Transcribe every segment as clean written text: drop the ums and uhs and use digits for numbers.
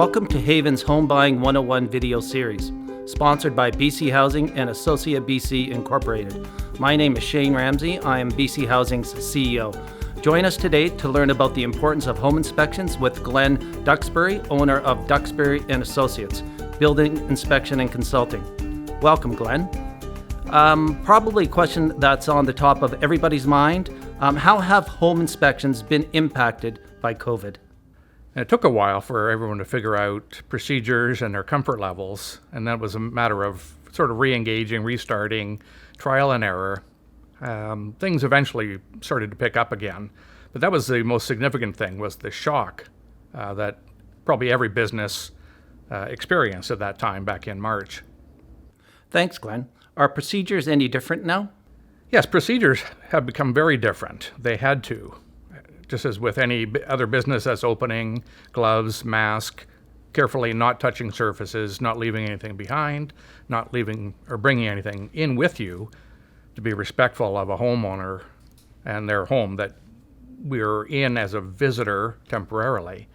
Welcome to Haven's Home Buying 101 video series, sponsored by BC Housing and Associate BC Incorporated. My name is Shanye Ramsay. I am BC Housing's CEO. Join us today to learn about the importance of home inspections with Glen Duxbury, owner of Duxbury Associates, building inspection and consulting. Welcome, Glen. Probably a question that's on the top of everybody's mind. How have home inspections been impacted by COVID? And it took a while for everyone to figure out procedures and their comfort levels, and that was a matter of sort of re-engaging, restarting, trial and error. Things eventually started to pick up again, but that was the most significant thing, was the shock that probably every business experienced at that time back in March. Thanks, Glen. Are procedures any different now? Yes, procedures have become very different. They had to. Just as with any other business that's opening, gloves, mask, carefully not touching surfaces, not leaving anything behind, not leaving or bringing anything in with you, to be respectful of a homeowner and their home that we're in as a visitor temporarily.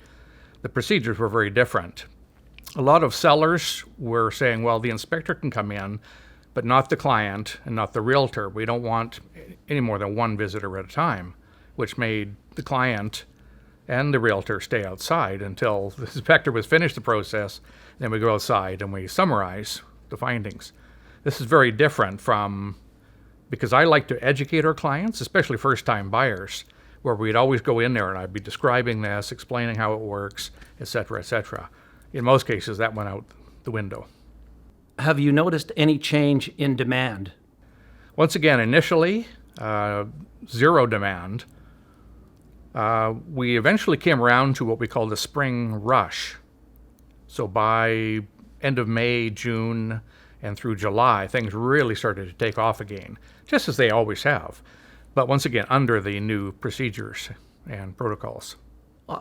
The procedures were very different. A lot of sellers were saying, well, the inspector can come in, but not the client and not the realtor. We don't want any more than one visitor at a time, which made the client and the realtor stay outside until the inspector was finished the process. Then we go outside and we summarize the findings. This is very different from, because I like to educate our clients, especially first-time buyers, where we'd always go in there and I'd be describing this, explaining how it works, et cetera, et cetera. In most cases, that went out the window. Have you noticed any change in demand? Once again, initially, zero demand. We eventually came around to what we call the spring rush. So by end of May, June, and through July, things really started to take off again, just as they always have. But once again, under the new procedures and protocols.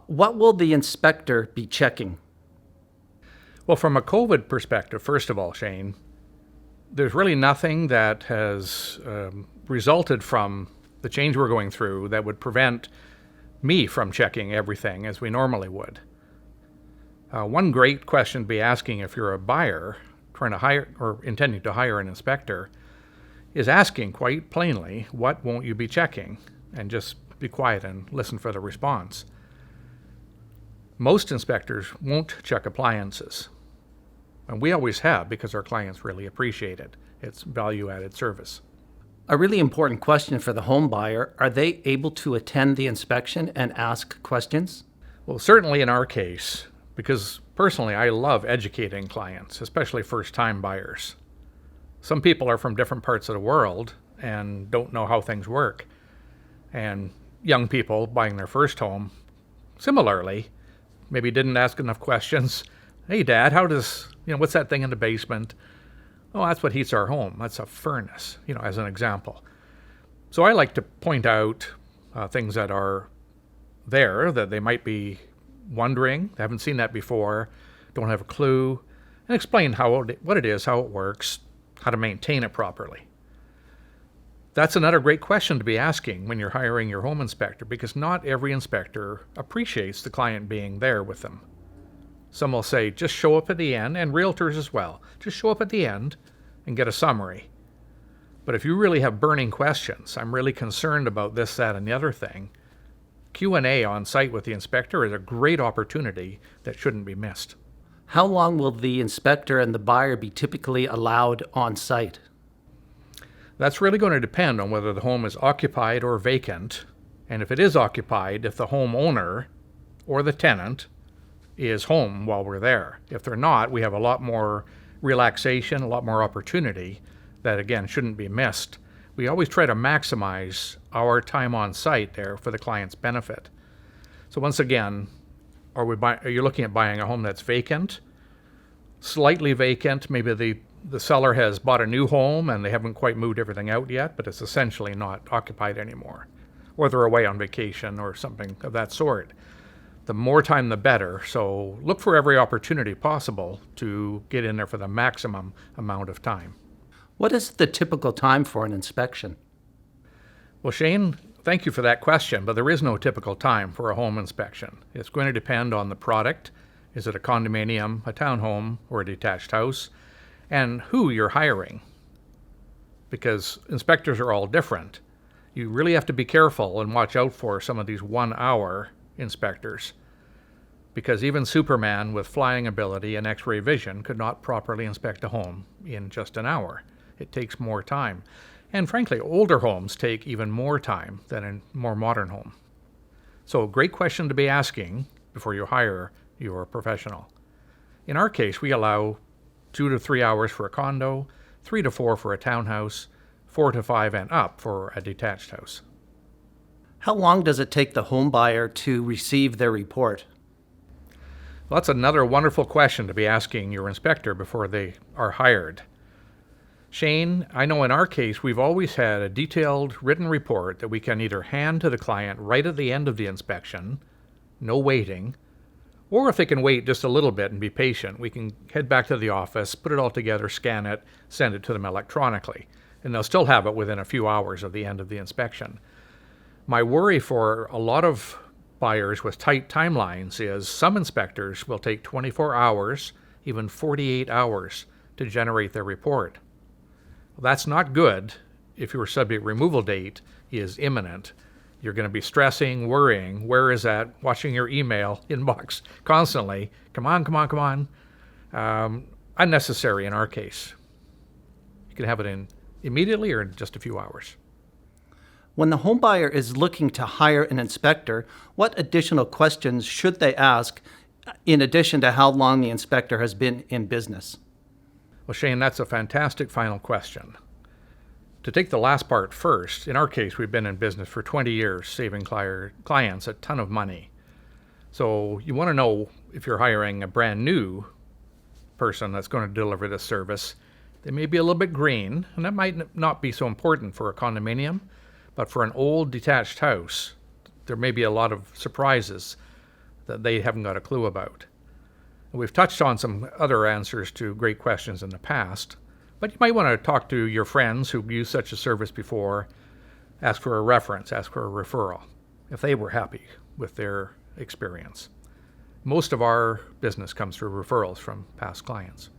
What will the inspector be checking? Well, from a COVID perspective, first of all, Shane, there's really nothing that has resulted from the change we're going through that would prevent me from checking everything as we normally would. One great question to be asking if you're a buyer trying to hire or intending to hire an inspector is asking quite plainly, what won't you be checking? And just be quiet and listen for the response. Most inspectors won't check appliances. And we always have, because our clients really appreciate it. It's value-added service. A really important question for the home buyer: are they able to attend the inspection and ask questions? Well, certainly in our case, because personally I love educating clients, especially first-time buyers. Some people are from different parts of the world and don't know how things work. And young people buying their first home, similarly, maybe didn't ask enough questions. Hey, Dad, what's that thing in the basement? Oh, that's what heats our home. That's a furnace, as an example. So I like to point out things that are there that they might be wondering, they haven't seen that before, don't have a clue, and explain what it is, how it works, how to maintain it properly. That's another great question to be asking when you're hiring your home inspector, because not every inspector appreciates the client being there with them. Some will say, just show up at the end, and realtors as well. Just show up at the end and get a summary. But if you really have burning questions, I'm really concerned about this, that, and the other thing, Q&A on site with the inspector is a great opportunity that shouldn't be missed. How long will the inspector and the buyer be typically allowed on site? That's really going to depend on whether the home is occupied or vacant, and if it is occupied, if the homeowner or the tenant is home while we're there. If they're not, we have a lot more relaxation, a lot more opportunity that, again, shouldn't be missed. We always try to maximize our time on site there for the client's benefit. So once again, are you looking at buying a home that's vacant, slightly vacant? Maybe the seller has bought a new home and they haven't quite moved everything out yet, but it's essentially not occupied anymore. Or they're away on vacation or something of that sort. The more time, the better. So look for every opportunity possible to get in there for the maximum amount of time. What is the typical time for an inspection? Well, Shane, thank you for that question, but there is no typical time for a home inspection. It's going to depend on the product Is it a condominium, a townhome, or a detached house? And who you're hiring. Because inspectors are all different. You really have to be careful and watch out for some of these 1-hour inspectors. Because even Superman with flying ability and X-ray vision could not properly inspect a home in just an hour. It takes more time. And frankly, older homes take even more time than a more modern home. So a great question to be asking before you hire your professional. In our case, we allow 2 to 3 hours for a condo, 3 to 4 for a townhouse, 4 to 5 and up for a detached house. How long does it take the home buyer to receive their report? Well, that's another wonderful question to be asking your inspector before they are hired. Shane, I know in our case, we've always had a detailed written report that we can either hand to the client right at the end of the inspection, no waiting, or if they can wait just a little bit and be patient, we can head back to the office, put it all together, scan it, send it to them electronically, and they'll still have it within a few hours of the end of the inspection. My worry for a lot of buyers with tight timelines is some inspectors will take 24 hours, even 48 hours to generate their report. Well, that's not good if your subject removal date is imminent. You're going to be stressing, worrying, where is that, watching your email inbox constantly. Come on. Unnecessary in our case. You can have it in immediately or in just a few hours. When the home buyer is looking to hire an inspector, what additional questions should they ask in addition to how long the inspector has been in business? Well, Shane, that's a fantastic final question. To take the last part first, in our case, we've been in business for 20 years, saving clients a ton of money. So you want to know if you're hiring a brand new person that's going to deliver this service, they may be a little bit green, and that might not be so important for a condominium. But for an old detached house, there may be a lot of surprises that they haven't got a clue about. And we've touched on some other answers to great questions in the past, but you might want to talk to your friends who've used such a service before, ask for a reference, ask for a referral, if they were happy with their experience. Most of our business comes through referrals from past clients.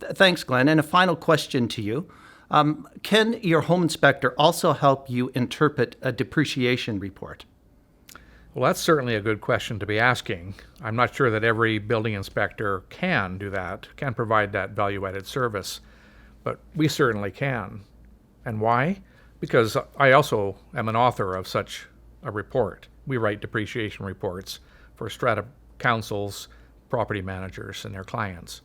Thanks, Glenn. And a final question to you. Can your home inspector also help you interpret a depreciation report? Well, that's certainly a good question to be asking. I'm not sure that every building inspector can do that, can provide that value-added service, but we certainly can. And why? Because I also am an author of such a report. We write depreciation reports for strata councils, property managers, and their clients.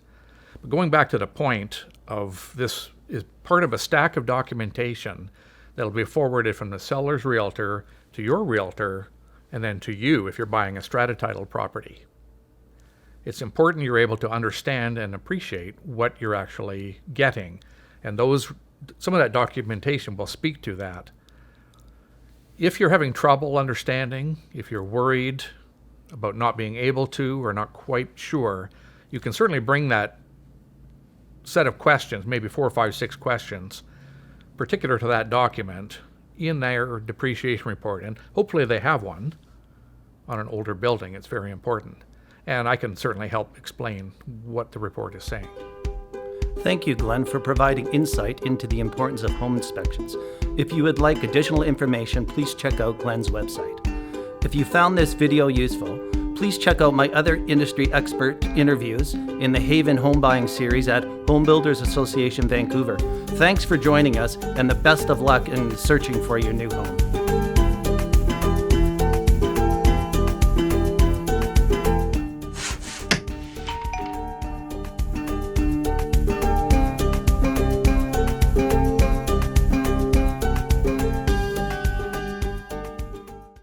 But going back to the point of this is part of a stack of documentation that'll be forwarded from the seller's realtor to your realtor and then to you if you're buying a strata title property. It's important you're able to understand and appreciate what you're actually getting, and some of that documentation will speak to that. If you're having trouble understanding, if you're worried about not being able to or not quite sure, you can certainly bring that set of questions, maybe 4, 5, 6 questions, particular to that document, in their depreciation report. And hopefully they have one on an older building. It's very important. And I can certainly help explain what the report is saying. Thank you, Glenn, for providing insight into the importance of home inspections. If you would like additional information, please check out Glenn's website. If you found this video useful, please check out my other industry expert interviews in the Haven Home Buying Series at Homebuilders Association Vancouver. Thanks for joining us, and the best of luck in searching for your new home.